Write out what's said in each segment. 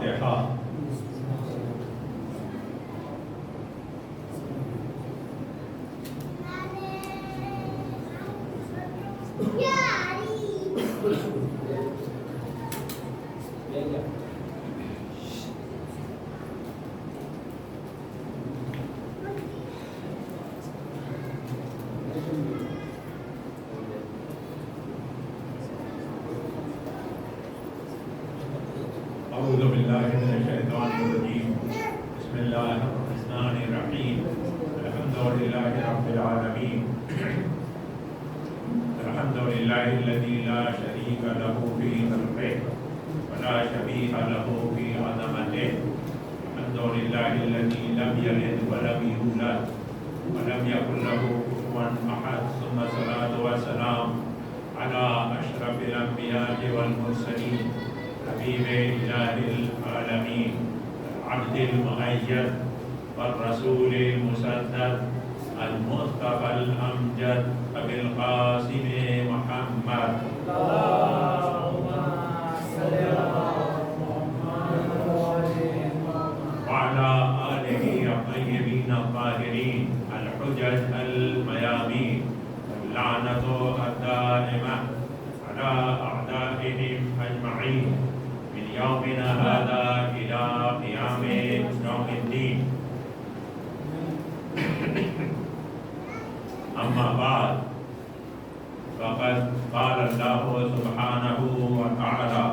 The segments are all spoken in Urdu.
الفاتحہ۔ اعوذ باللہ من الشیطان الرجیم، بسم اللہ الرحمن الرحیم، الحمد للہ رب العالمین، الحمد للہ الذی لا شریک له فی خلقہ ولا شبیہ له فی عظمتہ، الحمد للہ الذی لم یلد ولم یولد ولم یکن له کفوا احد، ثم الصلاۃ والسلام علی اشرف الانبیاء والمرسلین، حبیب الہ العالمین، العبد المؤید والرسول المسدد، المصطفى الامجد، ابی القاسم محمد، اللهم صل على محمد وعلى آلہ الطیبین الطاہرین، الحجج المیامین، اللعنۃ الدائمہ على أعدائهم أجمعين من يومنا هذا إلى قيام يوم الدين. أما بعد، فقد قال الله سبحانه وتعالى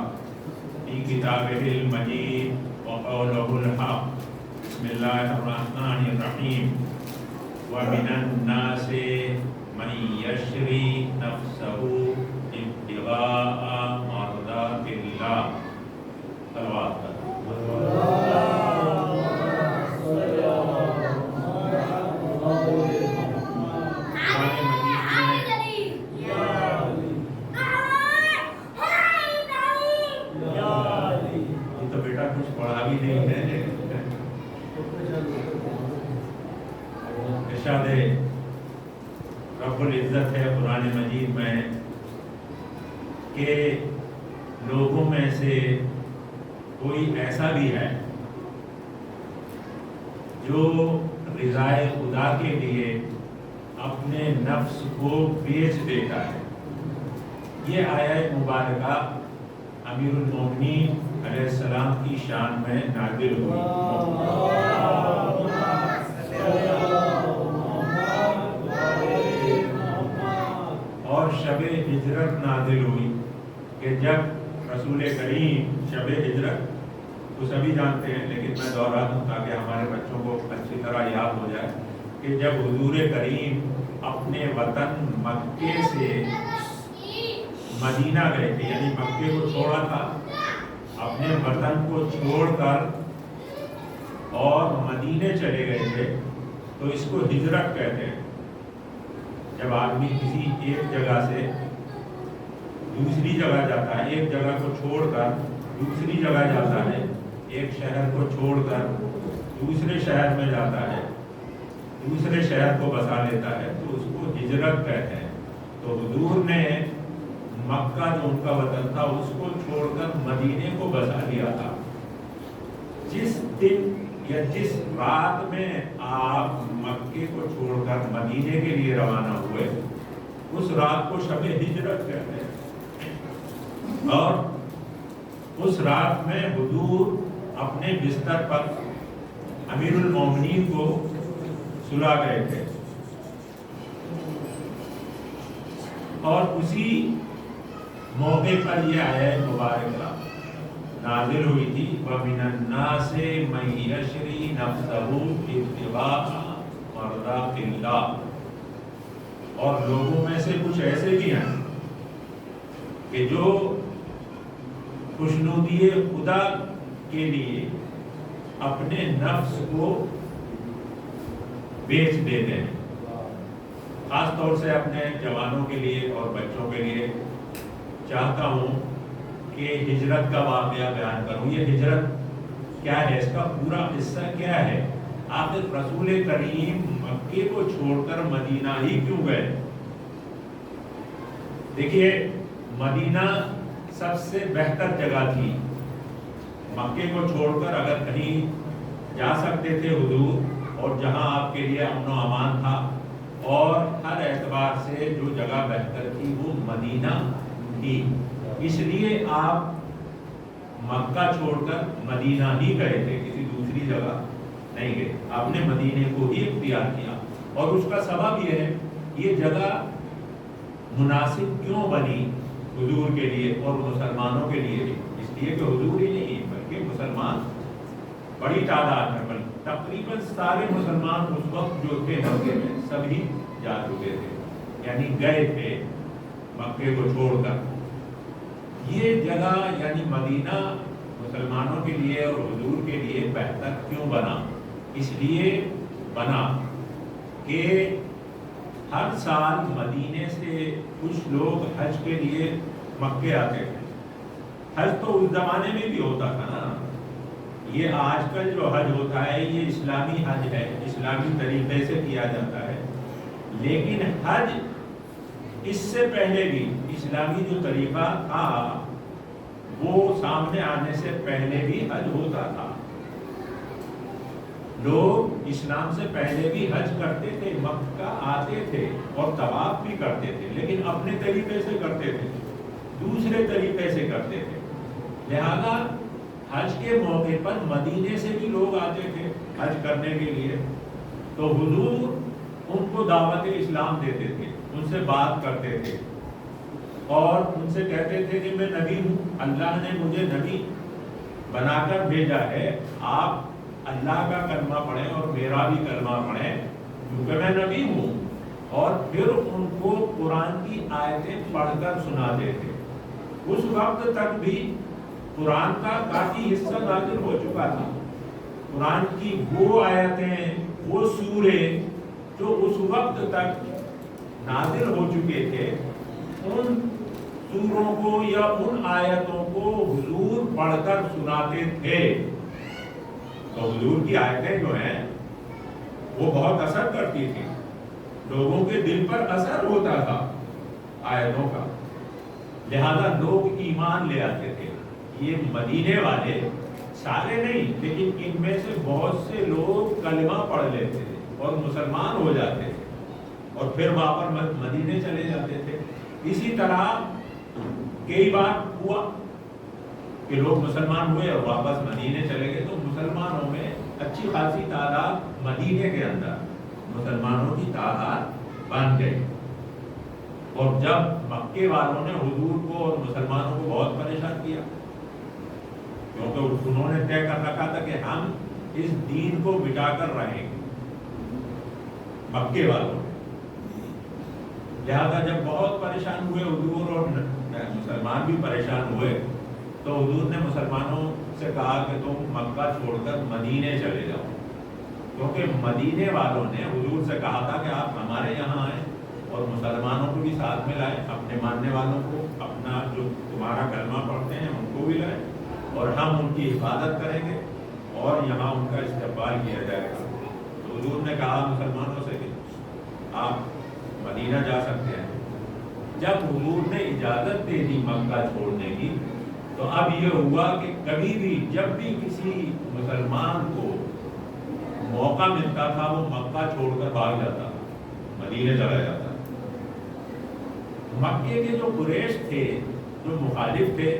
في كتابه المجيد وقوله الحق، بسم الله الرحمن الرحيم، ومن الناس من يشري نفسه ابتغاء مرضات اللہ۔ صلوات تو بیٹا کچھ پڑھا بھی نہیں ہے۔ ارشاد رب العزت ہے قرآن مجید میں کہ لوگوں میں سے کوئی ایسا بھی ہے جو رضائے خدا کے لیے اپنے نفس کو بیچ دیتا ہے۔ یہ آیت مبارکہ امیر المومنین علیہ السلام کی شان میں نازل ہوئی اور شب ہجرت نازل ہوئی کہ جب رسول کریم شب ہجرت تو سبھی جانتے ہیں، لیکن میں دوہرا دوں تاکہ ہمارے بچوں کو اچھی طرح یاد ہو جائے کہ جب حضور کریم اپنے وطن مکے سے مدینہ گئے تھے، یعنی مکے کو چھوڑا تھا، اپنے وطن کو چھوڑ کر اور مدینے چلے گئے تھے، تو اس کو ہجرت کہتے ہیں۔ جب آدمی کسی ایک جگہ سے دوسری جگہ جاتا ہے، ایک جگہ کو چھوڑ کر دوسری جگہ جاتا ہے، ایک شہر کو چھوڑ کر دوسرے شہر میں جاتا ہے، دوسرے شہر کو بسا لیتا ہے، تو اس کو ہجرت کہتے ہیں۔ تو حضور نے مکہ جو ان کا وطن تھا اس کو چھوڑ کر مدینے کو بسا لیا تھا۔ جس دن یا جس رات میں آپ مکے کو چھوڑ کر مدینے کے لیے روانہ ہوئے، اس رات کو شب ہجرت کہتے ہیں۔ اور اس رات میں حضور اپنے بستر پر امیر المومنین کو سلا گئے تھے، اور اسی موقع پر یہ آیت مبارکہ نازل ہوئی تھی، وَمِنَ النَّاسِ مَن يَشْرِي نَفْسَهُ ابْتِغَاءَ مَرْضَاتِ اللَّهِ، اور لوگوں میں سے کچھ ایسے بھی ہیں کہ جو خوشنودی خدا کے لیے اپنے نفس کو بیچ دیتے ہیں۔ خاص طور سے اپنے جوانوں کے لیے اور بچوں کے لیے چاہتا ہوں کہ ہجرت کا واقعہ بیان کروں۔ یہ ہجرت کیا ہے، اس کا پورا قصہ کیا ہے؟ آخر رسول کریم مکے کو چھوڑ کر مدینہ ہی کیوں گئے؟ دیکھیے، مدینہ سب سے بہتر جگہ تھی، مکے کو چھوڑ کر اگر کہیں جا سکتے تھے حضور، اور جہاں آپ کے لیے امن و امان تھا اور ہر اعتبار سے جو جگہ بہتر تھی وہ مدینہ تھی، اس لیے آپ مکہ چھوڑ کر مدینہ ہی گئے تھے، کسی دوسری جگہ نہیں گئے، آپ نے مدینے کو ہی اختیار کیا۔ اور اس کا سبب یہ ہے، یہ جگہ مناسب کیوں بنی حضور کے لیے اور مسلمانوں کے لیے بھی؟ اس لیے کہ حضور ہی نہیں بلکہ مسلمان بڑی تعداد میں، بلکہ تقریباً سارے مسلمان اس وقت جو تھے مکے میں سبھی جا چکے تھے، یعنی گئے تھے مکے کو چھوڑ کر۔ یہ جگہ یعنی مدینہ مسلمانوں کے لیے اور حضور کے لیے بہتر کیوں بنا؟ اس لیے بنا کہ ہر سال مدینے سے کچھ لوگ حج کے لیے مکے آتے تھے۔ حج تو اس زمانے میں بھی ہوتا تھا نا، یہ آج کل جو حج ہوتا ہے یہ اسلامی حج ہے، اسلامی طریقے سے کیا جاتا ہے، لیکن حج اس سے پہلے بھی اسلامی جو طریقہ تھا وہ سامنے آنے سے پہلے بھی حج ہوتا تھا۔ لوگ اسلام سے پہلے بھی حج کرتے تھے، مکہ آتے تھے اور طواف بھی کرتے تھے، لیکن اپنے طریقے سے کرتے تھے، دوسرے طریقے سے کرتے تھے۔ لہذا حج کے موقع پر مدینے سے بھی لوگ آتے تھے حج کرنے کے لیے، تو حضور ان کو دعوت اسلام دیتے تھے، ان سے بات کرتے تھے اور ان سے کہتے تھے کہ میں نبی ہوں، اللہ نے مجھے نبی بنا کر بھیجا ہے، آپ اللہ کا کلمہ پڑھیں اور میرا بھی کلمہ پڑھیں کیونکہ میں نبی ہوں۔ اور پھر ان کو قرآن کی آیتیں پڑھ کر سناتے تھے۔ اس وقت تک بھی قرآن کا کافی حصہ نازل ہو چکا تھا، قرآن کی وہ آیتیں، وہ سورے جو اس وقت تک نازل ہو چکے تھے، ان سوروں کو یا ان آیتوں کو حضور پڑھ کر سناتے تھے۔ تو حضور کی آیتیں جو ہیں وہ بہت اثر کرتی تھی، لوگوں کے دل پر اثر ہوتا تھا آیتوں کا، لہذا لوگ ایمان لے آتے تھے۔ یہ مدینے والے سارے نہیں، لیکن ان میں سے بہت سے لوگ کلمہ پڑھ لیتے تھے اور مسلمان ہو جاتے تھے اور پھر واپس مدینے چلے جاتے تھے۔ اسی طرح کئی بار ہوا کہ لوگ مسلمان ہوئے اور واپس مدینے چلے گئے، تو مسلمانوں میں اچھی خاصی تعداد مدینے کے اندر مسلمانوں کی تعداد بن گئی۔ اور جب مکے والوں نے حضور کو اور مسلمانوں کو بہت پریشان کیا، کیونکہ انہوں نے طے کر رکھا تھا کہ ہم اس دین کو مٹا کر رہیں گے، مکے والوں نے۔ لہذا جب بہت پریشان ہوئے حضور اور مسلمان بھی پریشان ہوئے، تو حضور نے مسلمانوں سے کہا کہ تم مکہ چھوڑ کر مدینے چلے جاؤ، کیونکہ مدینے والوں نے حضور سے کہا تھا کہ آپ ہمارے یہاں آئیں اور مسلمانوں کو بھی ساتھ میں لائیں، اپنے ماننے والوں کو، اپنا جو تمہارا کلمہ پڑھتے ہیں ان کو بھی لائیں، اور ہم ان کی حفاظت کریں گے اور یہاں ان کا استقبال کیا جائے گا۔ تو حضور نے کہا مسلمانوں سے کہ آپ مدینہ جا سکتے ہیں۔ جب حضور نے اجازت دے دی مکہ چھوڑنے کی، تو اب یہ ہوا کہ کبھی بھی جب بھی کسی مسلمان کو موقع ملتا تھا وہ مکہ چھوڑ کر بھاگ جاتا، مدینے چلا جاتا۔ مکے کے جو قریش تھے، جو مخالف تھے،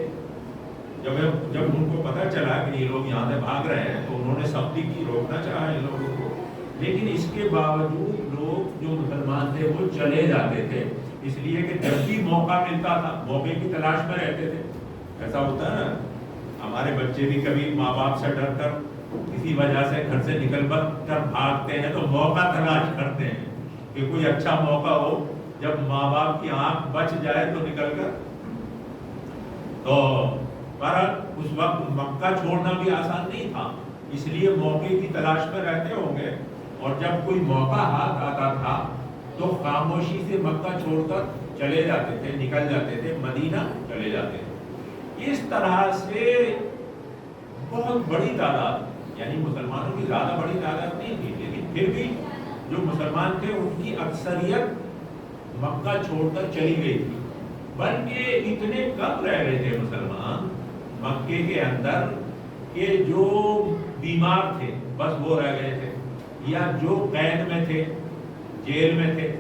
جب ان کو پتہ چلا کہ یہ لوگ یہاں سے بھاگ رہے ہیں تو انہوں نے سختی کی، روکنا چاہا ان لوگوں کو، لیکن اس کے باوجود لوگ جو مسلمان تھے وہ چلے جاتے تھے، اس لیے کہ جب بھی موقع ملتا تھا موقع کی تلاش میں رہتے تھے۔ ایسا ہوتا ہے نا، ہمارے بچے بھی کبھی ماں باپ سے ڈر کر کسی وجہ سے گھر سے نکل کر بھاگتے ہیں، تو موقع تلاش کرتے ہیں کہ کوئی اچھا موقع ہو، جب ماں باپ کی آنکھ بچ جائے تو نکل کر۔ تو پر اس وقت مکہ چھوڑنا بھی آسان نہیں تھا، اس لیے موقع کی تلاش میں رہتے ہوں گے، اور جب کوئی موقع ہاتھ آتا تھا تو خاموشی سے مکہ چھوڑ کر چلے جاتے تھے، نکل جاتے تھے، مدینہ چلے جاتے تھے۔ اس طرح سے بہت بڑی تعداد، یعنی مسلمانوں کی زیادہ بڑی تعداد نہیں تھی، لیکن پھر بھی جو مسلمان تھے ان کی اکثریت مکہ چھوڑ کر چلی گئی تھی، بلکہ اتنے کم رہ گئے تھے مسلمان مکے کے اندر کہ جو بیمار تھے بس وہ رہ گئے تھے، یا جو قید میں تھے، جیل میں تھے.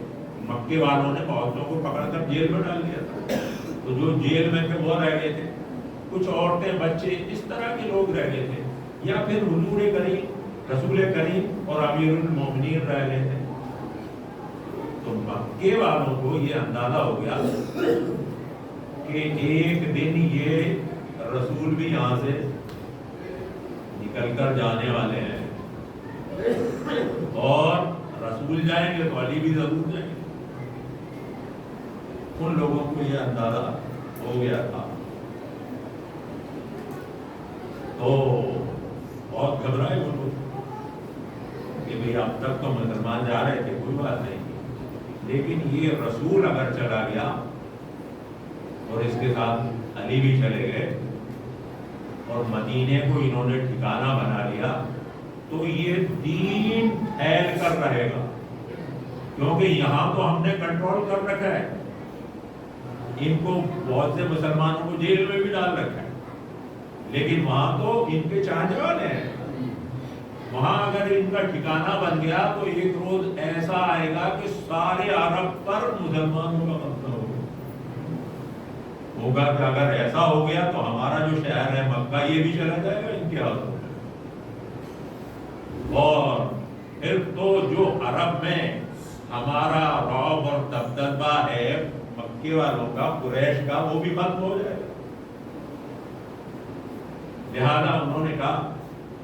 مکے والوں نے بہتوں کو پکڑ کر جیل میں ڈال دیا تھا، تو جو جیل میں تھے وہ رہ گئے تھے. کچھ عورتیں، بچے، اس طرح کے لوگ رہ گئے تھے. یا پھر حضور کریم، رسول کریم اور امیر المومنین رہ گئے تھے. تو مکے والوں کو یہ اندازہ ہو گیا کہ ایک دن یہ رسول بھی یہاں سے نکل کر جانے والے ہیں، اور رسول جائیں گے تو علی بھی ضرور جائیں گے. ان لوگوں کو یہ اندازہ ہو گیا تھا، تو بہت گھبرائے وہ لوگ کہ بھئی اب تک تو مسلمان جا رہے تھے، کوئی بات نہیں، لیکن یہ رسول اگر چلا گیا اور اس کے ساتھ علی بھی چلے گئے اور مدینے کو انہوں نے ٹھکانہ بنا لیا، تو یہ دین پھیل کر رہے گا. کیونکہ یہاں تو ہم نے کنٹرول کر رکھا ہے، ان کو بہت سے مسلمانوں کو جیل میں بھی ڈال رکھا ہے، لیکن وہاں تو ان کے چاہنے والے ہیں. وہاں اگر ان کا ٹھکانہ بن گیا تو ایک روز ایسا آئے گا کہ سارے عرب پر مسلمانوں کا قبضہ ہوگا کہ اگر ایسا ہو گیا تو ہمارا جو شہر ہے مکہ یہ بھی چلا جائے گا ان کے ہاتھوں. اور پھر تو جو عرب میں ہمارا رعب اور دبدبہ ہے مکے والوں کا، قریش کا، وہ بھی ختم ہو جائے گا. لہذا انہوں نے کہا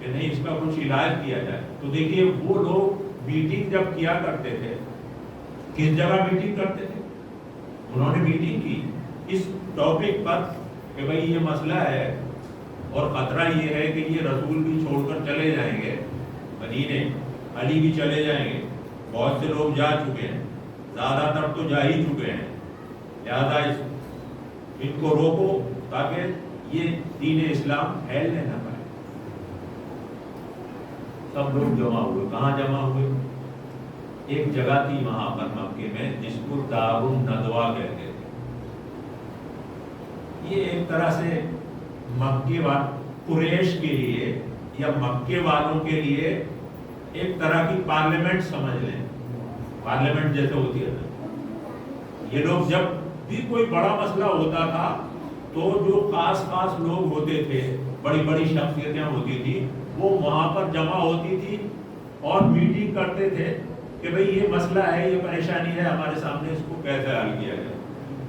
کہ نہیں، اس کا کچھ علاج کیا جائے. تو دیکھیے وہ لوگ میٹنگ جب کیا کرتے تھے، کس جگہ میٹنگ کرتے تھے؟ انہوں نے میٹنگ کی اس ٹاپک پر کہ بھئی یہ مسئلہ ہے اور خطرہ یہ ہے کہ یہ رسول بھی چھوڑ کر چلے جائیں گے مدینے، علی بھی چلے جائیں گے، بہت سے لوگ جا چکے ہیں، زیادہ تر تو جا ہی چکے ہیں. لہذا ان کو روکو تاکہ یہ دین اسلام پھیلنے نہ پائے. سب لوگ جمع ہوئے. کہاں جمع ہوئے؟ ایک جگہ تھی وہاں پر مکے میں جس کو دار الندوہ کہتے تھے. یہ ایک طرح سے مکے قریش کے لیے یا مکے والوں کے لیے ایک طرح کی پارلیمنٹ سمجھ لیں، پارلیمنٹ جیسے ہوتی ہے. یہ لوگ جب بھی کوئی بڑا مسئلہ ہوتا تھا تو جو خاص خاص لوگ ہوتے تھے، بڑی بڑی شخصیتیں ہوتی تھی، وہ وہاں پر جمع ہوتی تھی اور میٹنگ کرتے تھے کہ بھئی یہ مسئلہ ہے، یہ پریشانی ہے ہمارے سامنے، اس کو کیسے حل کیا جائے.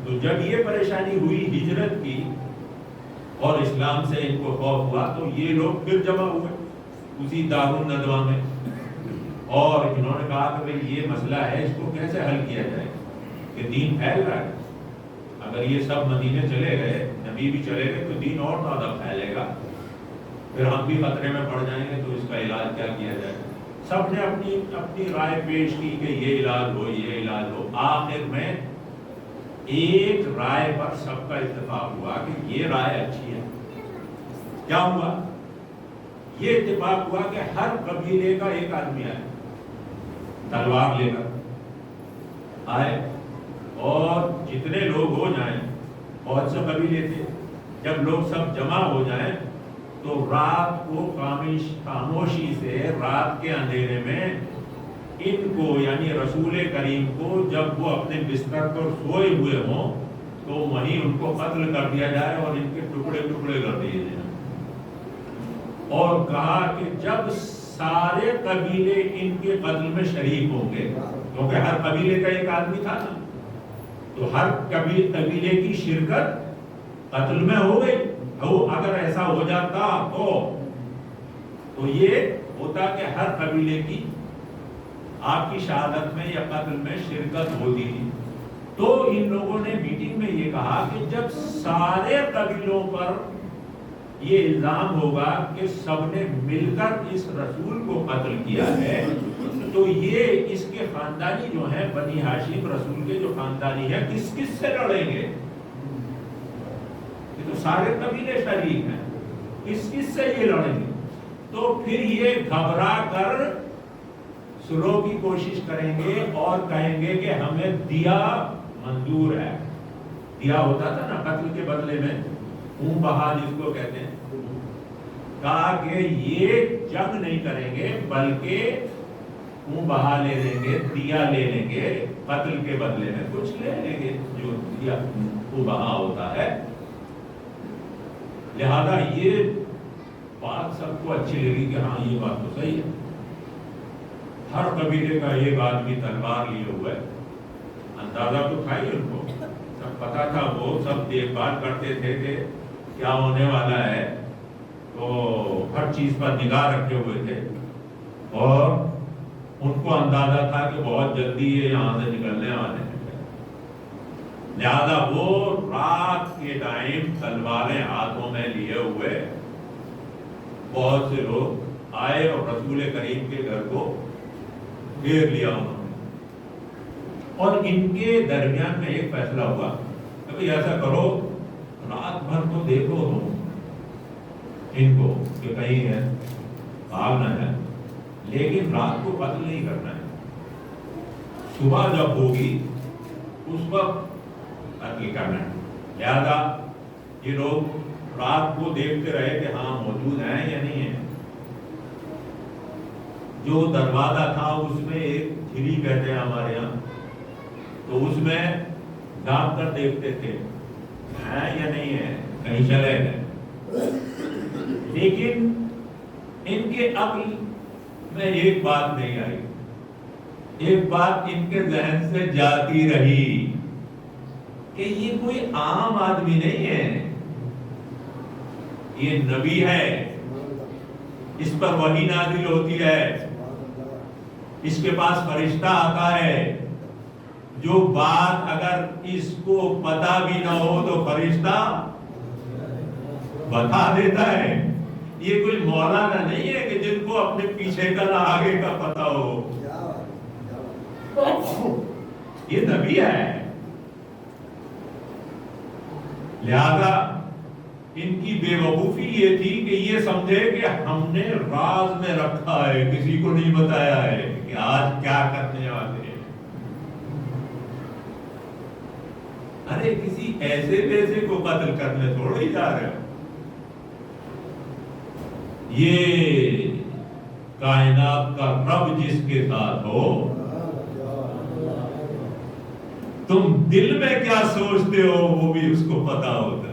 تو جب یہ پریشانی ہوئی ہجرت کی اور اسلام سے ان کو خوف ہوا تو یہ لوگ پھر جمع ہوئے اسی دار الندوہ میں، اور انہوں نے کہا کہ بھئی یہ مسئلہ ہے، اس کو کیسے حل کیا جائے کہ دین پھیل رہا ہے. اگر یہ سب مدینے چلے گئے، نبی بھی چلے گئے، تو دین اور زیادہ پھیلے گا، پھر ہم بھی خطرے میں پڑ جائیں گے. تو اس کا علاج کیا کیا جائے؟ سب نے اپنی رائے پیش کی کہ یہ علاج ہو، یہ علاج ہو. آخر میں ایک رائے پر سب کا اتفاق ہوا کہ یہ رائے اچھی ہے. کیا ہوا؟ یہ اتفاق ہوا کہ ہر قبیلے کا ایک آدمی آئے، تلوار لے کر آئے، اور جتنے لوگ ہو جائیں، بہت سے قبیلے تھے، جب لوگ سب جمع ہو جائیں تو رات کو خاموشی سے، رات کے اندھیرے میں ان کو یعنی رسول کریم کو جب وہ اپنے بستر پر سوئے ہوئے ہوں تو وہیں ان کو قتل کر دیا جائے اور ان کے ٹکڑے ٹکڑے کر دیے جائیں. اور کہا کہ جب سارے قبیلے ان کے قتل میں شریک ہوں گے، کیونکہ ہر قبیلے کا ایک آدمی تھا نا، تو ہر قبیلے کی شرکت قتل میں ہو گئی. اگر ایسا ہو جاتا تو یہ ہوتا کہ ہر قبیلے کی آپ کی شہادت میں یا قتل میں شرکت ہوتی تھی. تو ان لوگوں نے میٹنگ میں یہ کہا کہ جب سارے قبیلوں پر یہ الزام ہوگا کہ سب نے مل کر اس رسول کو قتل کیا ہے، تو یہ اس کے خاندانی جو ہیں بنی ہاشم، رسول کے جو خاندانی ہیں، کس کس سے لڑیں گے؟ یہ تو سارے قبیلے شریک ہیں، کس کس سے یہ لڑیں گے؟ تو پھر یہ گھبرا کر سلو کی کوشش کریں گے اور کہیں گے کہ ہمیں دیا منظور ہے. دیا ہوتا تھا نا قتل کے بدلے میں، خون بہا جس کو کہتے ہیں، کہا کہ یہ جنگ نہیں کریں گے بلکہ منہ بہا لے لیں گے، دیا لے لیں گے، قتل کے بدلے میں کچھ لے لیں گے جو دیا منہ بہا ہوتا ہے۔ لہذا یہ بات سب کو اچھی لگی کہ ہاں یہ بات تو صحیح ہے۔ ہر قبیلے کا ایک آدمی تلوار لیے ہوئے، اندازہ تو تھا ہی ان کو، سب پتا تھا، وہ سب دیکھ بھال کرتے تھے کہ کیا ہونے والا ہے، تو ہر چیز پر نگاہ رکھے ہوئے تھے، اور ان کو اندازہ تھا کہ بہت جلدی یہ یہاں سے نکلنے والے ہیں۔ لہذا وہ رات کے ٹائم تلواریں ہاتھوں میں لیے ہوئے بہت سے لوگ آئے اور رسول کریم کے گھر کو گھیر لیا انہوں نے، اور ان کے درمیان میں ایک فیصلہ ہوا کہ بھئی ایسا کرو، رات بھر تو دیکھو تم ان کو کہ کہیں ہے بھاگ نہ جائے، لیکن رات کو قتل نہیں کرنا ہے، صبح جب ہوگی اس وقت قتل کرنا ہے۔ لہذا یہ لوگ رات کو دیکھتے رہے کہ ہاں موجود ہیں یا نہیں ہیں۔ جو دروازہ تھا اس میں ایک جھلی کہتے ہیں ہمارے یہاں، تو اس میں جھانک کر دیکھتے تھے ہیں یا نہیں ہیں، کہیں چلے گئے۔ لیکن ان کے عقل میں ایک بات نہیں آئی، ایک بات ان کے ذہن سے جاتی رہی کہ یہ کوئی عام آدمی نہیں ہے، یہ نبی ہے، اس پر وحی نازل ہوتی ہے، اس کے پاس فرشتہ آتا ہے، جو بات اگر اس کو پتا بھی نہ ہو تو فرشتہ بتا دیتا ہے۔ یہ کوئی مولانا نہیں ہے کہ جن کو اپنے پیچھے کا نہ آگے کا پتا ہو، یہ نبی ہے۔ لہذا ان کی بے وقوفی یہ تھی کہ یہ سمجھے کہ ہم نے راز میں رکھا ہے، کسی کو نہیں بتایا ہے کہ آج کیا کرنے والے ہیں۔ ارے کسی ایسے ویسے کو قتل کرنے تھوڑے ہی جا رہے ہو، یہ کائنات کا رب جس کے ساتھ ہو، تم دل میں کیا سوچتے ہو وہ بھی اس کو پتا ہوتا ہے۔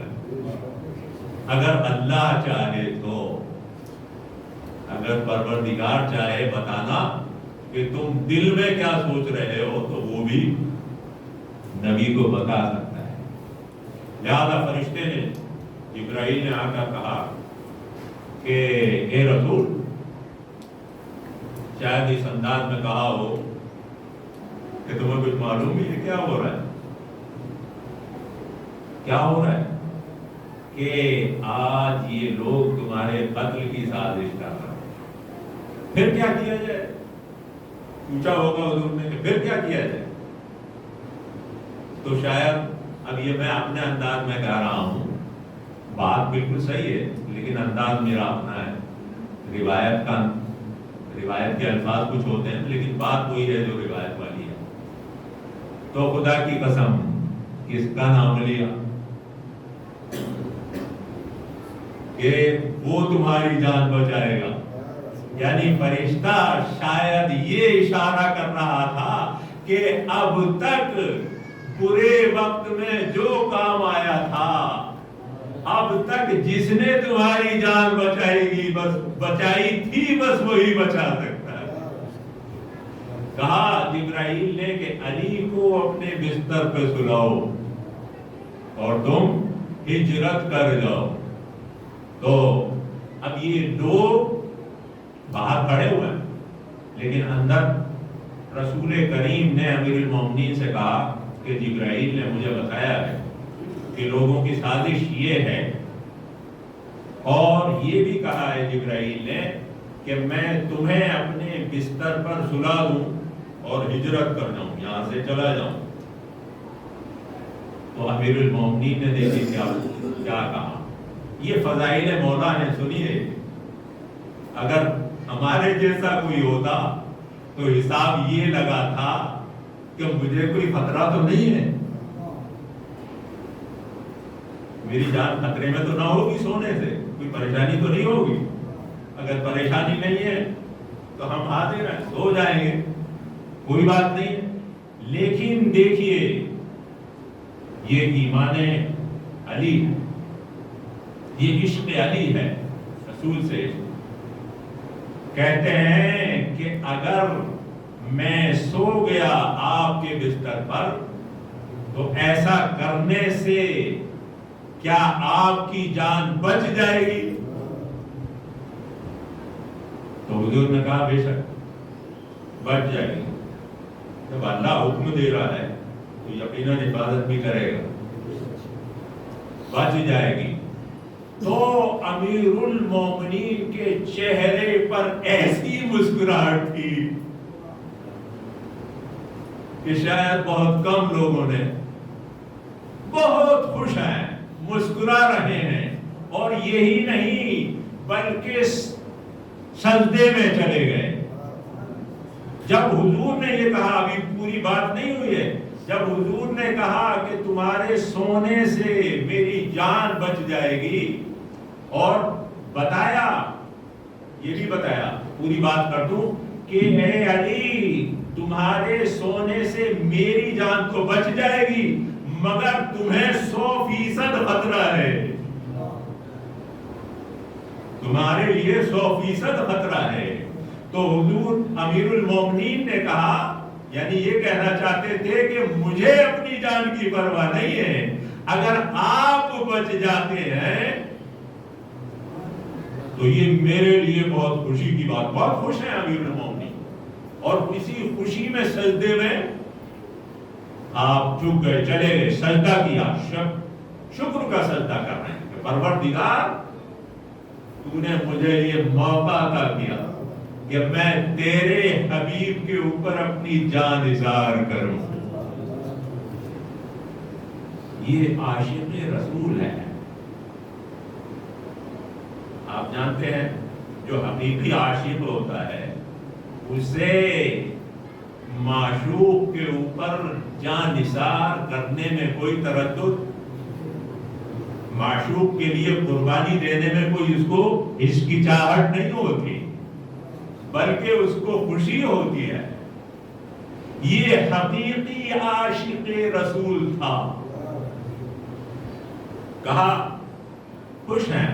اگر اللہ چاہے تو، اگر پروردگار چاہے بتانا کہ تم دل میں کیا سوچ رہے ہو تو وہ بھی نبی کو بتا سکتا ہے۔ لہذا فرشتے نے، جبرائیل نے آ کر کہا کہ اے رسول، شاید اس انداز میں کہا ہو کہ تمہیں کچھ معلوم ہی ہے کیا ہو رہا ہے، کیا ہو رہا ہے کہ آج یہ لوگ تمہارے قتل کی سازش کر رہے ہیں، پھر کیا کیا جائے؟ پوچھا ہوگا حضور نے کہ پھر کیا کیا جائے؟ تو شاید اب یہ میں اپنے انداز میں کہہ رہا ہوں، بات بالکل صحیح ہے لیکن انداز میرا اپنا ہے، روایت کے الفاظ کچھ ہوتے ہیں لیکن بات وہی ہے جو روایت والی ہے۔ تو خدا کی قسم، کس کا نام لیا کہ وہ تمہاری جان بچائے گا؟ یعنی فرشتہ شاید یہ اشارہ کر رہا تھا کہ اب تک برے وقت میں جو کام آیا تھا، اب تک جس نے تمہاری جان بچائی تھی بس وہی بچا سکتا ہے۔ کہا جبرائیل نے کہ علی کو اپنے بستر پہ سلاؤ اور تم ہجرت کر جاؤ۔ تو اب یہ لوگ باہر کھڑے ہوئے ہیں لیکن اندر رسول کریم نے امیر المومنین سے کہا کہ جبرائیل نے مجھے بتایا ہے کہ لوگوں کی سازش یہ ہے، اور یہ بھی کہا ہے جبرائیل نے کہ میں تمہیں اپنے بستر پر سلا دوں اور ہجرت کر جاؤں، یہاں سے چلا جاؤں۔ تو امیر المومنین نے دیکھیں کیا کہا۔ یہ فضائل مولا نے سنیے، اگر ہمارے جیسا کوئی ہوتا تو حساب یہ لگا تھا کہ مجھے کوئی خطرہ تو نہیں ہے، میری جان خطرے میں تو نہ ہوگی، سونے سے کوئی پریشانی تو نہیں ہوگی، اگر پریشانی نہیں ہے تو ہم حاضر ہیں، سو جائیں گے، کوئی بات نہیں ہے۔ لیکن دیکھیے یہ ایمان علی ہے، یہ عشق علی ہے، رسول سے کہتے ہیں کہ اگر میں سو گیا آپ کے بستر پر تو ایسا کرنے سے کیا آپ کی جان بچ جائے گی؟ تو حضور نے کہا بے شک بچ جائے گی، جب اللہ حکم دے رہا ہے تو یقیناً حفاظت بھی کرے گا، بچ جائے گی۔ تو امیر المومنین کے چہرے پر ایسی مسکراہٹ تھی کہ شاید بہت کم لوگوں نے، بہت خوش ہیں، مسکرا رہے ہیں، اور یہی نہیں بلکہ سجدے میں چلے گئے۔ جب حضور نے یہ کہا، ابھی پوری بات نہیں ہوئی ہے، جب حضور نے کہا کہ تمہارے سونے سے میری جان بچ جائے گی، اور بتایا، یہ بھی بتایا، پوری بات کر دوں کہ اے علی تمہارے سونے سے میری جان تو بچ جائے گی مگر تمہیں 100% خطرہ ہے، تمہارے لیے 100% خطرہ ہے۔ تو حضور امیر المومنین نے کہا، یعنی یہ کہنا چاہتے تھے کہ مجھے اپنی جان کی پرواہ نہیں ہے، اگر آپ بچ جاتے ہیں تو یہ میرے لیے بہت خوشی کی بات، بہت خوش ہیں امیر المومنین، اور اسی خوشی میں سجدے میں آپ جھک گئے، چلے گئے، سجدہ کیا، شکر کا سجدہ کر رہے ہیں کہ پروردگار تو نے مجھے یہ موقع عطا کیا کہ میں تیرے حبیب کے اوپر اپنی جان اظہار کروں۔ یہ عاشق رسول ہے۔ آپ جانتے ہیں جو حقیقی عاشق ہوتا ہے اسے معشوق کے اوپر جان نثار کرنے میں کوئی تردد، معشوق کے لیے قربانی دینے میں کوئی اس کو ہچکچاہٹ نہیں ہوتی، بلکہ اس کو خوشی ہوتی ہے۔ یہ حقیقی عاشق رسول تھا۔ کہا خوش ہیں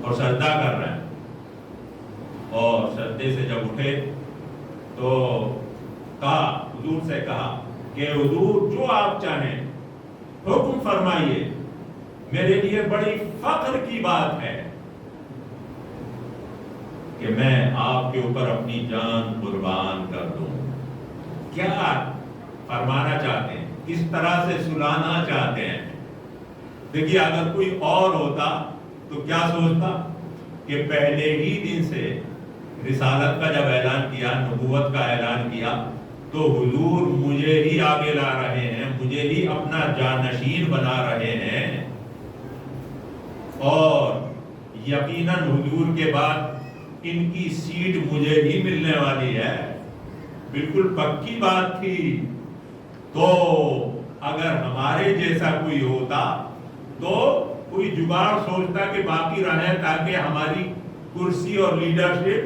اور سجدہ کر رہے ہیں، اور سجدے سے جب اٹھے تو کہا، حضور سے کہا کہ حضور جو آپ چاہیں حکم فرمائیے، میرے لیے بڑی فخر کی بات ہے کہ میں آپ کے اوپر اپنی جان قربان کر دوں۔ کیا فرمانا چاہتے ہیں، کس طرح سے سلانا چاہتے ہیں؟ دیکھیے اگر کوئی اور ہوتا تو کیا سوچتا کہ پہلے ہی دن سے رسالت کا جب اعلان کیا، نبوت کا اعلان کیا، تو حضور مجھے ہی آگے لا رہے ہیں، مجھے ہی اپنا جانشین بنا رہے ہیں، اور یقیناً حضور کے بعد ان کی سیٹ مجھے ہی ملنے والی ہے، بالکل پکی بات تھی۔ تو اگر ہمارے جیسا کوئی ہوتا تو کوئی جگاڑ سوچتا کہ باقی رہے تاکہ ہماری کرسی اور لیڈرشپ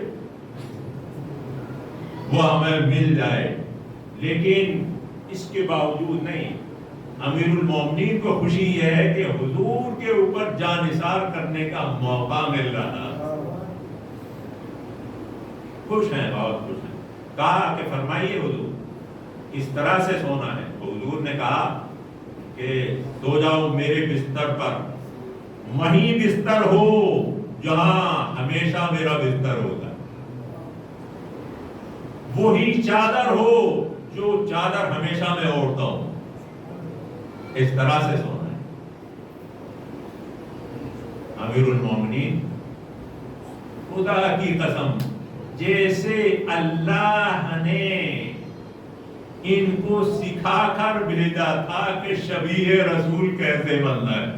وہ ہمیں مل جائے، لیکن اس کے باوجود نہیں۔ امیر المومنین کو خوشی یہ ہے کہ حضور کے اوپر جان نثار کرنے کا موقع مل رہا، خوش ہیں، بہت خوش ہیں۔ کہا کہ فرمائیے حضور اس طرح سے سونا ہے، تو حضور نے کہا کہ سو جاؤ میرے بستر پر، وہی بستر ہو جہاں ہمیشہ میرا بستر ہوتا ہے، وہی چادر ہو جو چادر ہمیشہ میں اوڑھتا ہوں، اس طرح سے سونا ہے۔ امیر المومنین خدا کی قسم جیسے اللہ نے ان کو سکھا کر بھیجا تھا کہ شبیہ رسول کیسے بننا ہے،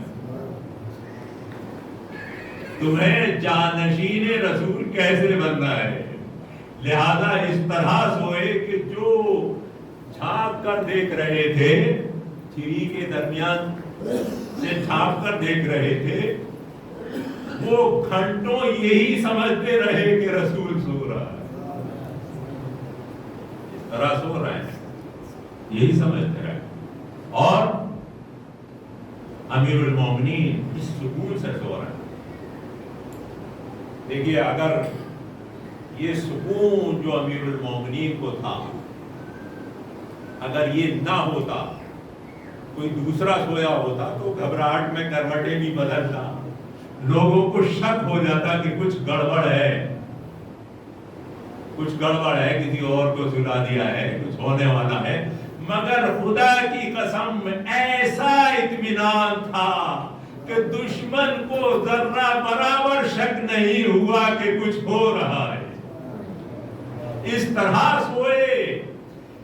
تمہیں جانشین رسول کیسے بننا ہے، لہذا اس طرح سوئے کہ جو جھانک کر دیکھ رہے تھے، چھری کے درمیان سے جھانک کر دیکھ رہے تھے، وہ گھنٹوں یہی سمجھتے رہے کہ رسول سو رہا ہے، اس طرح سو رہے ہیں، یہی سمجھتے رہے. اور امیر المومنین اس سکون سے سو رہے ہیں. دیکھیے اگر یہ سکون جو امیر المومنین کو تھا اگر یہ نہ ہوتا، کوئی دوسرا سویا ہوتا تو گھبراہٹ میں کروٹیں بھی بدلتا، لوگوں کو شک ہو جاتا کہ کچھ گڑبڑ ہے، کسی اور کو سلا دیا ہے، کچھ ہونے والا ہے. مگر خدا کی قسم ایسا اطمینان تھا کہ دشمن کو ذرہ برابر شک نہیں ہوا کہ کچھ ہو رہا ہے. اس طرح سوئے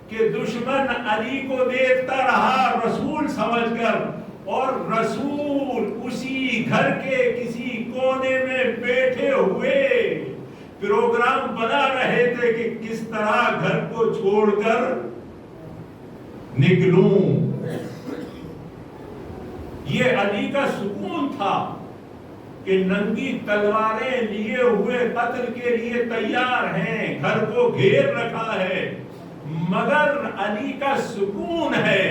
کہ دشمن علی کو دیکھتا رہا رسول سمجھ کر، اور رسول اسی گھر کے کسی کونے میں بیٹھے ہوئے پروگرام بنا رہے تھے کہ کس طرح گھر کو چھوڑ کر نکلوں. یہ علی کا سکون تھا کہ ننگی تلواریں لیے ہوئے قتل کے لیے تیار ہیں، گھر کو گھیر رکھا ہے، مگر علی کا سکون ہے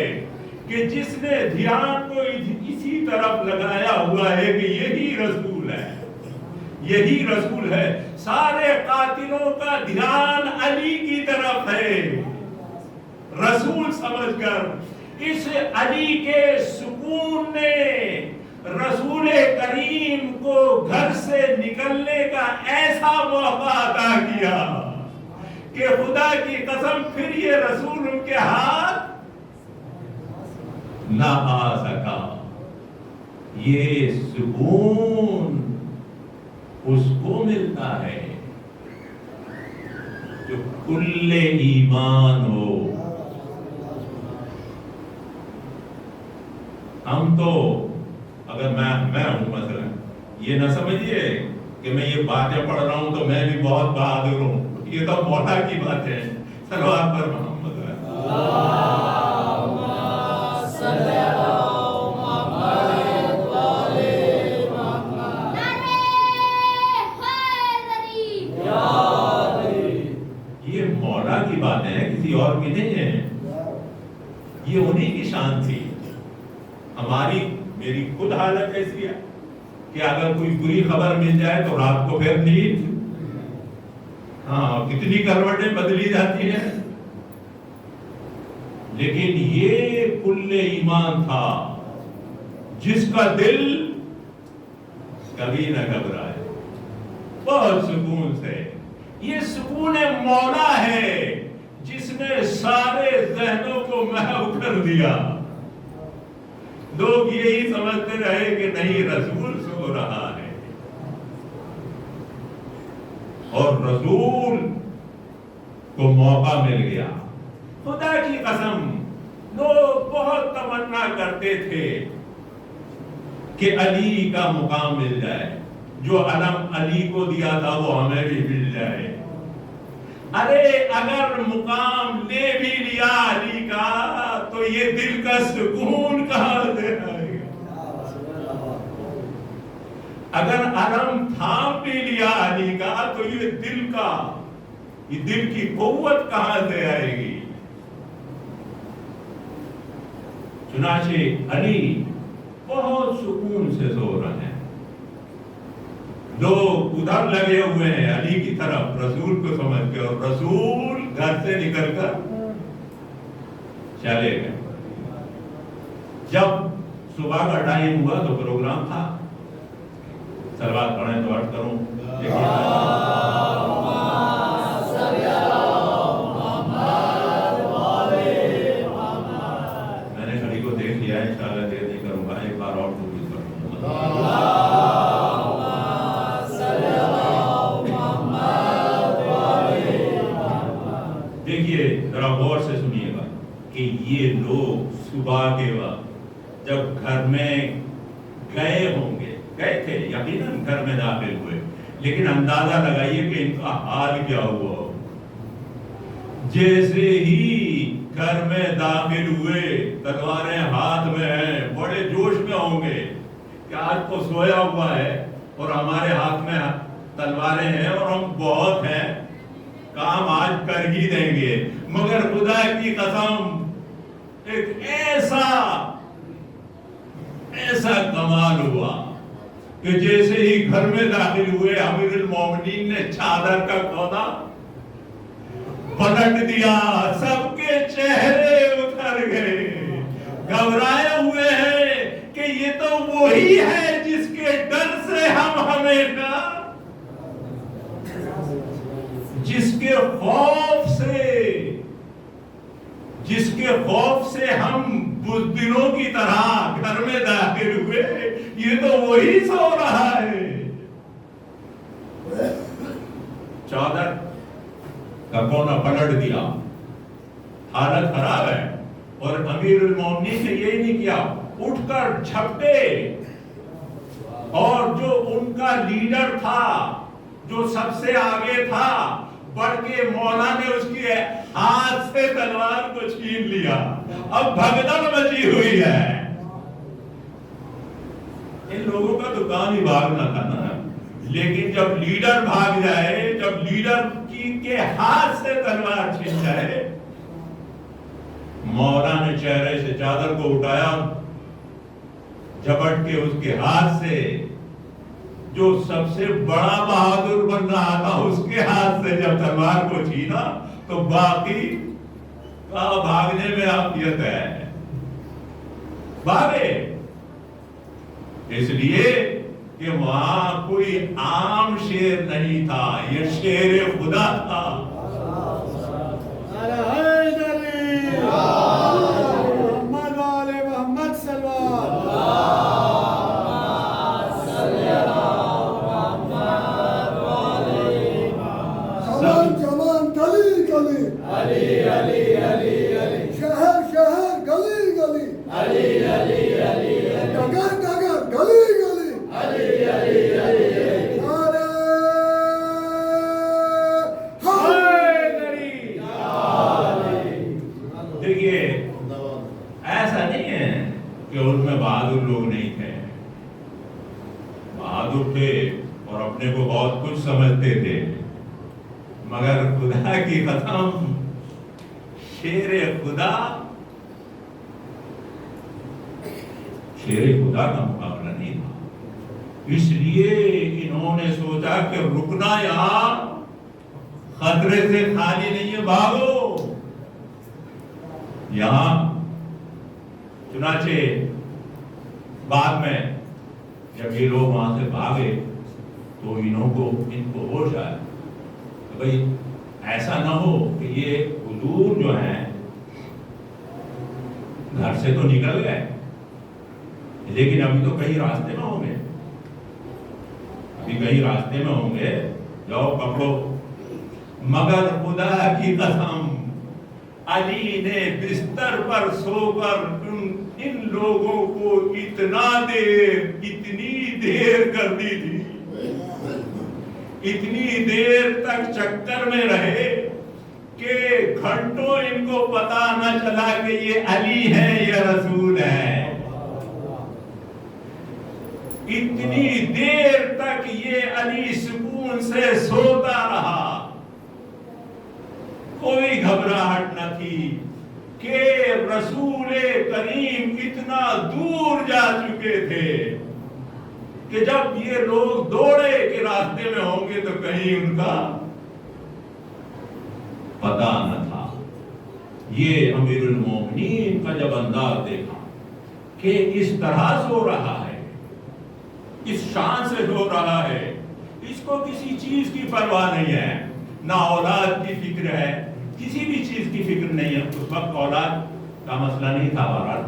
کہ جس نے دھیان کو اسی طرف لگایا ہوا ہے کہ یہی رسول ہے، یہی رسول ہے. سارے قاتلوں کا دھیان علی کی طرف ہے، رسول سمجھ کر. اس علی کے سکون نے رسول کریم کو گھر سے نکلنے کا ایسا موقع عطا کیا کہ خدا کی قسم پھر یہ رسول ان کے ہاتھ نہ آ سکا. یہ سکون اس کو ملتا ہے جو کل ایمان ہو. ہم تو اگر میں ہوں مثلا، یہ نہ سمجھیے کہ میں یہ باتیں پڑھ رہا ہوں تو میں بھی بہت بہادر ہوں، یہ تو مولا کی بات ہے. صلوات پر محمد یہ مولا کی بات ہے، کسی اور کی نہیں ہے. یہ انہی کی شان تھی. میری خود حالت ایسی ہے کہ اگر کوئی بری خبر مل جائے تو رات کو پھر نیند، کتنی کروٹیں بدلی جاتی ہیں. لیکن یہ کل ایمان تھا جس کا دل کبھی نہ گھبرائے، بہت سکون سے. یہ سکون مولا ہے جس نے سارے ذہنوں کو محو کر دیا. لوگ یہی سمجھتے رہے کہ نہیں رسول سو رہا ہے، اور رسول کو موقع مل گیا. خدا کی قسم لوگ بہت تمنا کرتے تھے کہ علی کا مقام مل جائے، جو علم علی کو دیا تھا وہ ہمیں بھی مل جائے. ارے اگر مقام لے بھی لیا علی کا تو یہ دل کا سکون کہاں سے آئے گا؟ اگر علم تھام بھی لیا علی کا تو یہ دل کی قوت کہاں سے آئے گی؟ چنانچہ علی بہت سکون سے سو رہے ہیں. لوگ ادھر لگے ہوئے ہیں علی کی طرف رسول کو سمجھ کے، اور رسول گھر سے نکل کر چلے گئے. جب صبح کا ٹائم ہوا تو پروگرام تھا، صلوات پڑھیں تو عرض کروں. میں نے گھڑی کو دیکھ لیا، انشاءاللہ دیر نہیں کروں گا، ایک بار اور پوری کروں. دیکھیے ذرا غور سے سنیے گا کہ یہ لوگ صبح کے وقت جب گھر میں گئے تھے، یقیناً گھر میں داخل ہوئے، لیکن اندازہ لگائیے کہ ان کا حال کیا ہوا. جیسے ہی گھر میں داخل ہوئے، تلواریں ہاتھ میں ہیں، بڑے جوش میں ہوں گے کہ آج تو سویا ہوا ہے اور ہمارے ہاتھ میں تلواریں ہیں اور ہم بہت ہیں، کام آج کر ہی دیں گے، مگر خدا کی قسم ایک ایسا کمال ہوا کہ جیسے ہی گھر میں داخل ہوئے امیر المومنین نے چادر کا کونا پلٹ دیا، سب کے چہرے اتر گئے، گھبرائے ہوئے ہیں کہ یہ تو وہی ہے جس کے ڈر سے ہم ہمیشہ، جس کے خوف سے ہم بزدلوں کی طرح گھر میں داخل ہوئے، یہ تو وہی سو رہا ہے۔ چادر کا کونا پلٹ دیا، حالت خراب ہے، اور امیر المومنین نے یہی نہیں کیا، اٹھ کر جھپٹے، اور جو ان کا لیڈر تھا، جو سب سے آگے تھا، بڑھ کے مولا نے اس کے ہاتھ سے تلوار کو چھین لیا، اب بھگدڑ مچی ہوئی ہے۔ ان لوگوں کا تو کام ہی بھاگنا تھا نا، لیکن جب لیڈر بھاگ جائے، جب لیڈر کے ہاتھ سے تلوار چھین جائے، مولا نے چہرے سے چادر کو اٹھایا، جھپٹ کے اس کے ہاتھ سے، جو سب سے بڑا بہادر بن رہا تھا، اس کے ہاتھ سے جب تلوار کو چھینا تو باقی کا بھاگنے میں عافیت ہے، بھاگے، اس لیے کہ وہاں کوئی عام شیر نہیں تھا، یہ شیر خدا تھا۔ ایسا نہیں ہے کہ ان میں بہادر لوگ نہیں تھے، بہادر تھے اور اپنے کو بہت کچھ سمجھتے تھے، مگر خدا کی قسم شیر خدا کا مقابلہ نہیں تھا۔ اس لیے انہوں نے سوچا کہ رکنا یہاں خطرے سے خالی نہیں ہے، بھاگو یہاں۔ چنانچہ بعد میں جب یہ لوگ وہاں سے بھاگے تو ان کو ہوش آیا کہ بھئی ایسا نہ ہو کہ یہ حضور جو ہیں گھر سے تو نکل گئے لیکن ابھی تو کہیں راستے میں ہوں گے، جاؤ پکڑو۔ مگر خدا کی قسم علی نے بستر پر سو کر ان لوگوں کو اتنی دیر کر دی تھی، اتنی دیر تک چکر میں رہے کہ گھنٹوں ان کو پتا نہ چلا کہ یہ علی ہے یا رسول ہے۔ اتنی دیر تک یہ علی سکون سے سوتا رہا، کوئی گھبراہٹ نہ تھی کہ رسول کریم اتنا دور جا چکے تھے کہ جب یہ لوگ دوڑے کہ راستے میں ہوں گے تو کہیں ان کا پتہ نہ تھا۔ یہ امیر المومنین کا جب انداز دیکھا کہ اس طرح سو رہا ہے، اس شان سے سو رہا ہے، اس کو کسی چیز کی پرواہ نہیں ہے، نہ اولاد کی فکر ہے، کسی بھی چیز کی فکر نہیں ہے۔ اس وقت اولاد کا مسئلہ نہیں تھا بہرحال،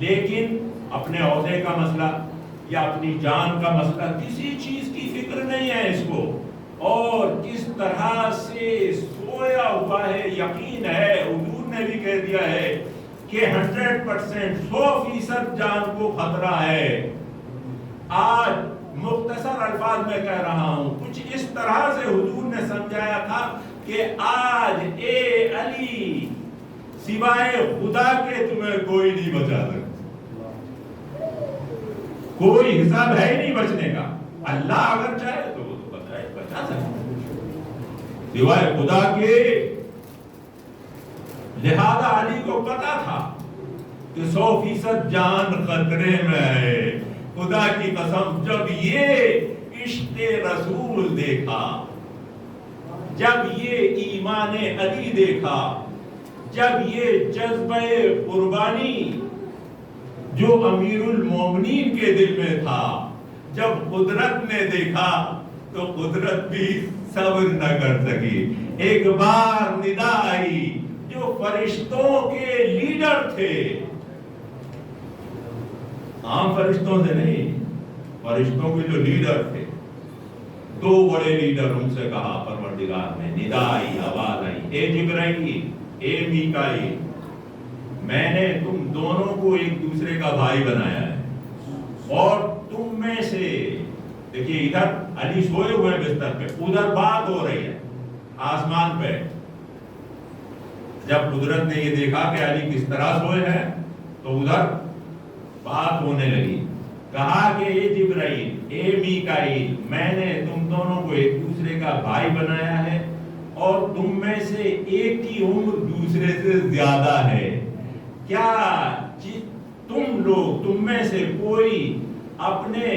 لیکن اپنے عہدے کا مسئلہ یا اپنی جان کا مسئلہ، کسی چیز کی فکر نہیں ہے اس کو، اور کس طرح سے سویا ہوا ہے۔ یقین ہے، حضور نے بھی کہہ دیا ہے کہ 100%، 100% جان کو خطرہ ہے۔ آج مختصر الفاظ میں کہہ رہا ہوں، کچھ اس طرح سے حضور نے سمجھایا تھا کہ آج اے علی سوائے خدا کے تمہیں کوئی نہیں بچا سکتا، کوئی حساب ہے ہی نہیں بچنے کا۔ اللہ اگر چاہے تو وہ تو بچا سکتا ہے سوائے خدا کے. لہذا علی کو پتا تھا کہ 100% جان خطرے میں ہے. خدا کی قسم جب یہ عشق رسول دیکھا، جب یہ ایمان علی دیکھا، جب یہ جذبہ قربانی جو امیر المومنین کے دل میں تھا جب قدرت نے دیکھا تو قدرت بھی صبر نہ کر سکی. ایک بار ندا آئی جو فرشتوں کے لیڈر تھے، عام فرشتوں سے نہیں، فرشتوں کے جو لیڈر تھے، 2 بڑے لیڈر، ان سے کہا پروردگار نے، ندا آئی، آواز آئی، اے جبرائیل، اے میکائیل، میں نے تم دونوں کو ایک دوسرے کا بھائی بنایا ہے، اور تم میں سے، دیکھیے ادھر علی سوئے ہوئے بستر پہ، ادھر بات ہو رہی ہے آسمان پہ. جب قدرت نے یہ دیکھا کہ علی کس طرح سوئے ہیں تو ادھر بات ہونے لگی. کہا کہ اے جبرائیل، اے میکائیل، میں نے تم دونوں کو ایک دوسرے کا بھائی بنایا ہے، اور تم میں سے ایک کی عمر دوسرے سے زیادہ ہے. کیا تم میں سے کوئی اپنے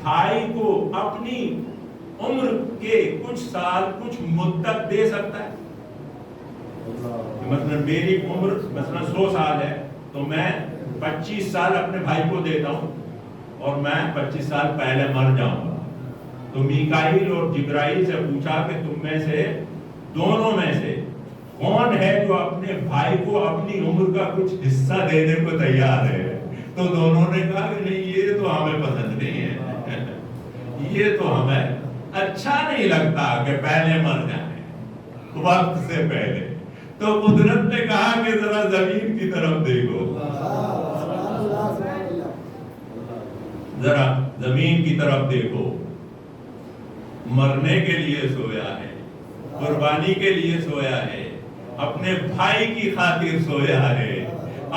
بھائی کو اپنی عمر کے کچھ سال، کچھ مدت دے سکتا ہے؟ مثلا میری عمر مثلا 100 سال ہے تو میں 25 سال اپنے بھائی کو دیتا ہوں اور میں 25 سال پہلے مر جاؤں گا. تو میکائیل اور جبرائیل سے پوچھا کہ تم میں سے، دونوں میں سے کون ہے جو اپنے بھائی کو اپنی عمر کا کچھ حصہ دینے کو تیار ہے؟ تو دونوں نے کہا کہ نہیں، یہ تو ہمیں پسند نہیں ہے، یہ تو ہمیں اچھا نہیں لگتا کہ پہلے مر جائیں وقت سے پہلے. تو قدرت نے کہا کہ ذرا زمین کی طرف دیکھو، ذرا زمین کی طرف دیکھو. مرنے کے لیے سویا ہے، قربانی کے لیے سویا ہے، اپنے بھائی کی خاطر سویا ہے،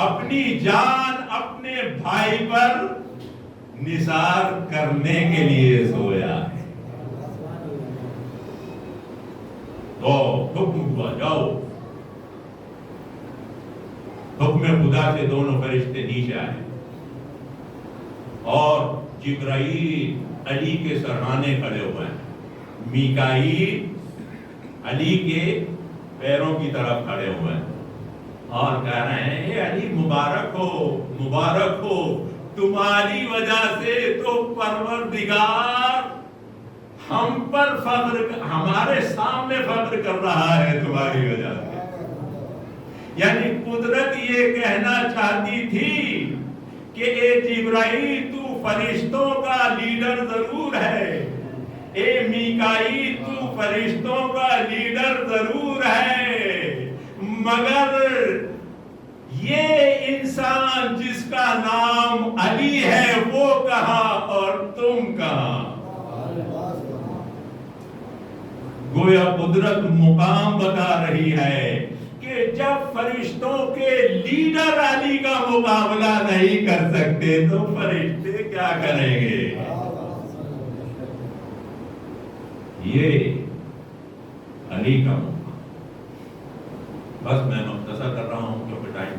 اپنی جان اپنے بھائی پر نثار کرنے کے لیے سویا ہے. تو حکم ہوا، جاؤ. حکم خدا سے دونوں فرشتے نیچے آئے اور جبرائیل علی کے سرہانے کھڑے ہوئے ہیں، میکائیل علی کے پیروں کی طرف کھڑے ہوئے ہیں اور کہہ رہے ہیں، اے علی مبارک ہو، مبارک ہو، تمہاری وجہ سے تو پروردگار ہم پر فخر، ہمارے سامنے فخر کر رہا ہے تمہاری وجہ سے. یعنی قدرت یہ کہنا چاہتی تھی کہ اے جبرائیل تو فرشتوں کا لیڈر ضرور ہے، اے میکائیل تو فرشتوں کا لیڈر ضرور ہے، مگر یہ انسان جس کا نام علی ہے وہ کہاں اور تم کہاں؟ گویا قدرت مقام بتا رہی ہے کہ جب فرشتوں کے لیڈر علی کا مقابلہ نہیں کر سکتے تو فرشتے کیا کریں گے؟ یہ علی کا مقام. بس میں مختصر کر رہا ہوں کیونکہ ٹائم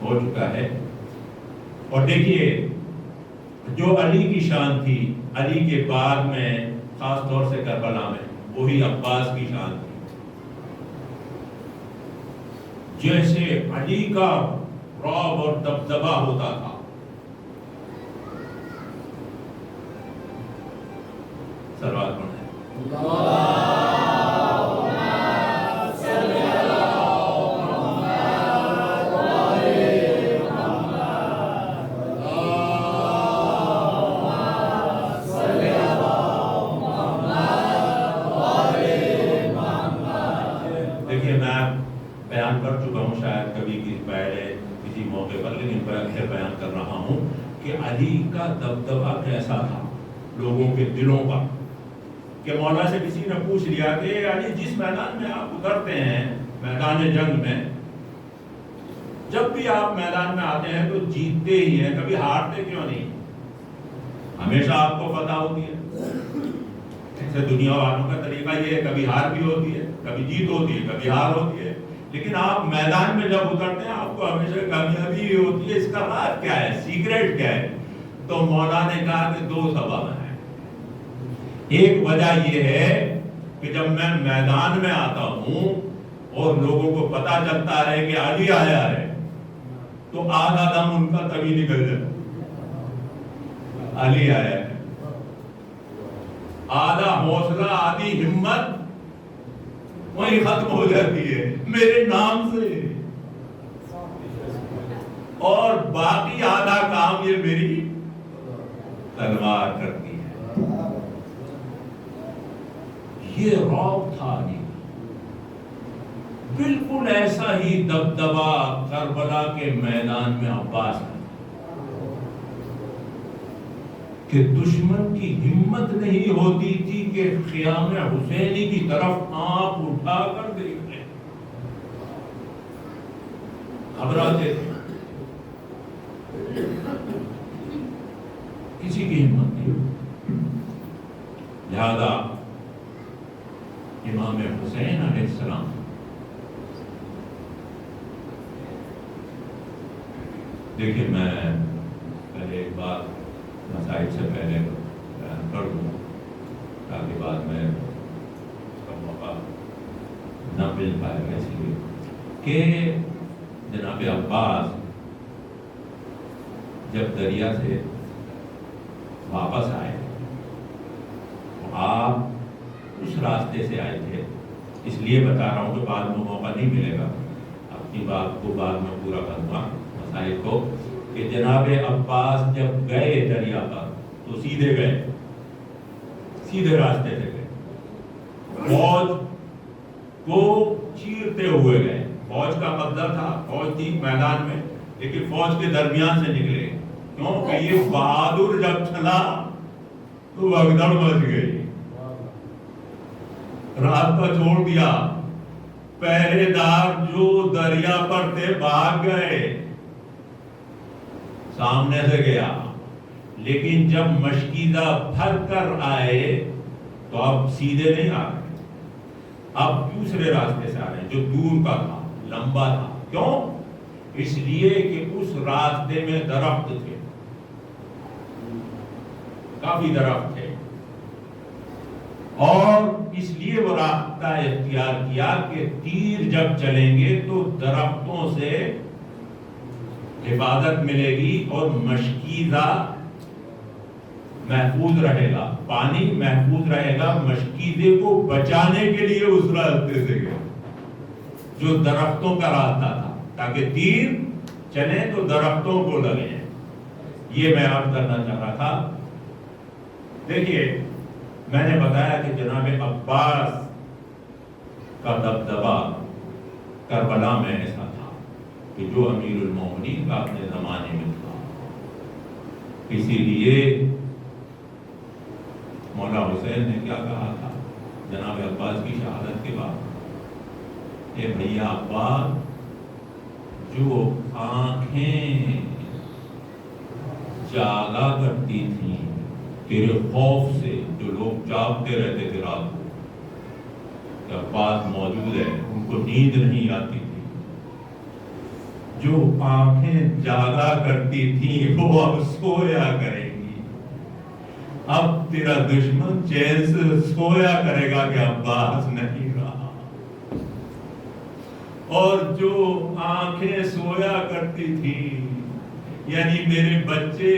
ہو چکا ہے. اور دیکھیے جو علی کی شان تھی، علی کے بعد میں خاص طور سے کربلا میں وہی عباس کی شان تھی. جیسے علی کا رعب اور دبدبہ ہوتا تھا، سلوات پڑھیں. دیکھیے میں بیان کر چکا ہوں شاید کبھی پہلے کسی موقع پر، لیکن پھر بیان کر رہا ہوں کہ علی کا دبدبہ کیسا تھا لوگوں کے دلوں پر، کہ مولا سے کسی نے پوچھ لیا کہ علی جس میدان میں آپ اترتے ہیں، میدان جنگ میں، جب بھی آپ میدان میں آتے ہیں تو جیتتے ہی ہیں، کبھی ہارتے کیوں نہیں؟ ہمیشہ آپ کو فتح ہوتی ہے. ایسے دنیا والوں کا طریقہ یہ ہے، کبھی ہار بھی ہوتی ہے، کبھی جیت ہوتی ہے، کبھی ہار ہوتی ہے، لیکن آپ میدان میں جب اترتے ہیں آپ کو ہمیشہ کامیابی ہی ہوتی ہے. اس کا راز کیا ہے، سیکریٹ کیا ہے؟ تو مولا نے کہا کہ 2 سبب ہیں. ایک وجہ یہ ہے کہ جب میں میدان میں آتا ہوں اور لوگوں کو پتا چلتا ہے کہ علی آیا ہے تو آدھا دم ان کا تبھی نکل جاتا، علی آیا ہے. آدھا حوصلہ، آدھی ہمت وہی ختم ہو جاتی ہے میرے نام سے، اور باقی آدھا کام یہ میری تلوار کرتی ہے. یہ رعب تھا علی، بالکل ایسا ہی دبدبا کربلا کے میدان میں عباس ہے کہ دشمن کی ہمت نہیں ہوتی تھی کہ خیام حسینی کی طرف آنکھ اٹھا کر دیکھ لیں، گھبراتے تھے، کسی کی ہمت نہیں. لہذا امام حسین علیہ السلام دیکھیں، میں پہلے ایک بات مسائل سے پہلے بیان کر دوں تاکہ بعد میں اس کا موقع نہ مل پائے گا. اس لیے کہ جناب عباس جب دریا سے واپس آئے تو آپ اس راستے سے آئے تھے، اس لیے بتا رہا ہوں کہ بعد میں موقع نہیں ملے گا، اپنی بات کو بعد میں پورا کروں مسائل کو، کہ جناب عباس جب گئے دریا پر تو سیدھے گئے، سیدھے راستے سے گئے، فوج کو چیرتے ہوئے گئے. فوج کا قبضہ تھا، فوج تھی میدان میں، لیکن فوج کے درمیان سے نکلے. کیوں کہ یہ بہادر جب چلا تو بھگدڑ مچ گئی، راستہ چھوڑ دیا. پہرے دار جو دریا پر تھے بھاگ گئے، سامنے سے گیا، لیکن جب مشکیزہ بھر کر آئے تو اب سیدھے نہیں آ رہے، اب دوسرے راستے سے آ رہے ہیں جو دور کا تھا، لمبا تھا. کیوں؟ اس لیے کہ اس راستے میں درخت تھے، کافی درخت تھے، اور اس لیے وہ راستہ اختیار کیا کہ تیر جب چلیں گے تو درختوں سے حفاظت ملے گی اور مشکیزہ محفوظ رہے گا، پانی محفوظ رہے گا. مشکیزے کو بچانے کے لیے اس راستے سے گئے جو درختوں کا راستہ تھا، تاکہ تیر چلے تو درختوں کو لگے. یہ میں عرض کرنا چاہ رہا تھا. دیکھیے، میں نے بتایا کہ جناب عباس کا دبدبا کربلا میں ایسا تھا کہ جو امیر المومنین کا اپنے زمانے میں تھا. اسی لیے مولا حسین نے کیا کہا تھا جناب عباس کی شہادت کے بعد، اے بھیا عباس، جو آنکھیں جاگا کرتی تھیں تیرے خوف سے، جو لوگ جاگتے رہتے تھے رات کو کہ عباس موجود ہے، ان کو نیند نہیں آتی تھی، جو آنکھیں جاگا کرتی تھیں وہ اب سویا کریں گی. اب تیرا دشمن چین سے سویا کرے گا کہ عباس نہیں رہا. اور جو آنکھیں سویا کرتی تھی، یعنی میرے بچے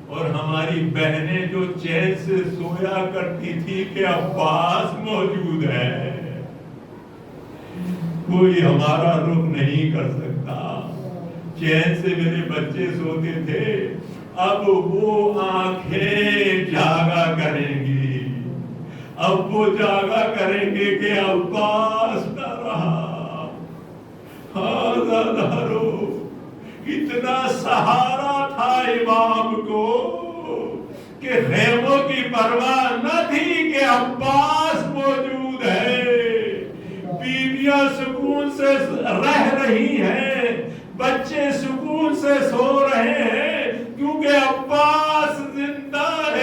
اور ہماری بہنیں جو چین سے سویا کرتی تھی کہ عباس موجود ہے، کوئی ہمارا رخ نہیں کر سکتا. چین سے میرے بچے سوتے تھے، اب وہ آنکھیں جاگا کریں گی، اب وہ جاگا کریں گے کہ عباس نہ رہا. اتنا سہارا تھا امام کو کہ خیموں کی پرواہ نہ تھی کہ عباس موجود ہے. بیویاں سکون سے رہ رہی ہیں، بچے سکون سے سو رہے ہیں، کیونکہ عباس زندہ ہے.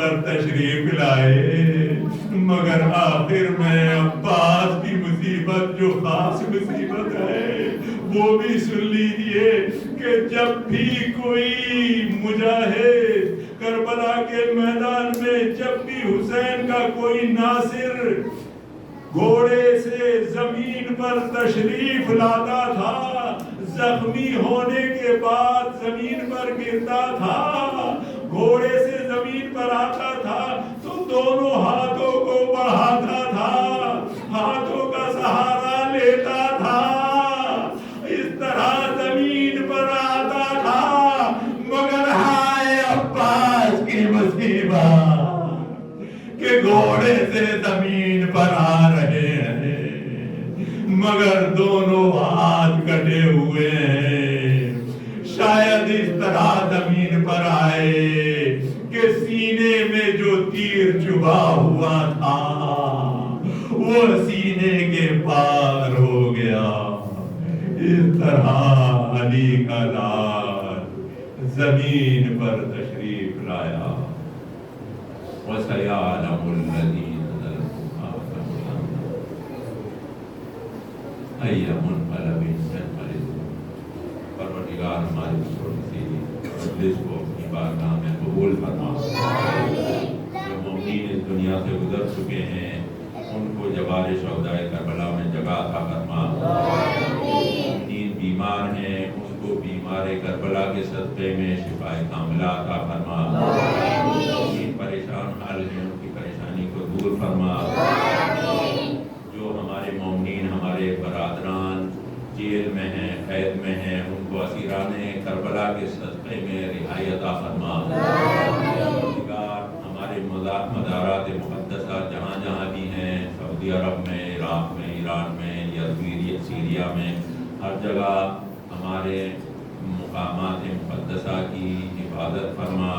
پر تشریف لائے، مگر آخر میں عباس کی مصیبت جو خاص مصیبت ہے وہ بھی سن لیجئے کہ جب بھی کوئی مجاہد کربلا کے میدان میں، جب بھی حسین کا کوئی ناصر گھوڑے سے زمین پر تشریف لاتا تھا، زخمی ہونے کے بعد زمین پر گرتا تھا، گھوڑے سے زمین پر آتا تھا تو دونوں ہاتھوں کو بڑھاتا تھا، ہاتھوں کا سہارا لیتا تھا، اس طرح زمین پر آتا تھا، مگر ہائے عباس کی مصیبت کہ گھوڑے سے زمین پر آ رہے ہیں مگر دونوں ہاتھ کٹے ہوئے ہیں، شاید اس طرح زمین پر آئے کہ سینے میں جو تیر چبھا ہوا تھا وہ سینے کے پار ہو گیا، اس طرح علی کا لال زمین پر تشریف لایا۔ وَسَيَعْلَمُ الَّذِينَ ظَلَمُوا أَيَّ مُنقَلَبٍ يَنقَلِبُونَ۔ پروردگار ہماری چھوٹی سی مجلس کو اپنی بارگاہ میں قبول فرما، جو مومنین اس دنیا سے گزر چکے ہیں ان کو جبال شہدائے کربلا میں جگہ عطا فرما، مومنین بیمار ہیں ان کو بیمار کربلا کے صدقے میں شفاء کاملہ عطا فرما، پریشان حال ہیں ان کی پریشانی کو دور فرما، جو ہمارے مومنین ہمارے برادران جیل میں ہیں قید میں ہیں ان کو اسیران کربلا کے صدقے میں رہائی عطا فرما، ہمارے مزارات مقدسہ جہاں جہاں بھی ہیں، سعودی عرب میں، عراق میں، ایران میں، یزید سیریا میں، ہر جگہ ہمارے مقامات مقدسہ کی حفاظت فرما،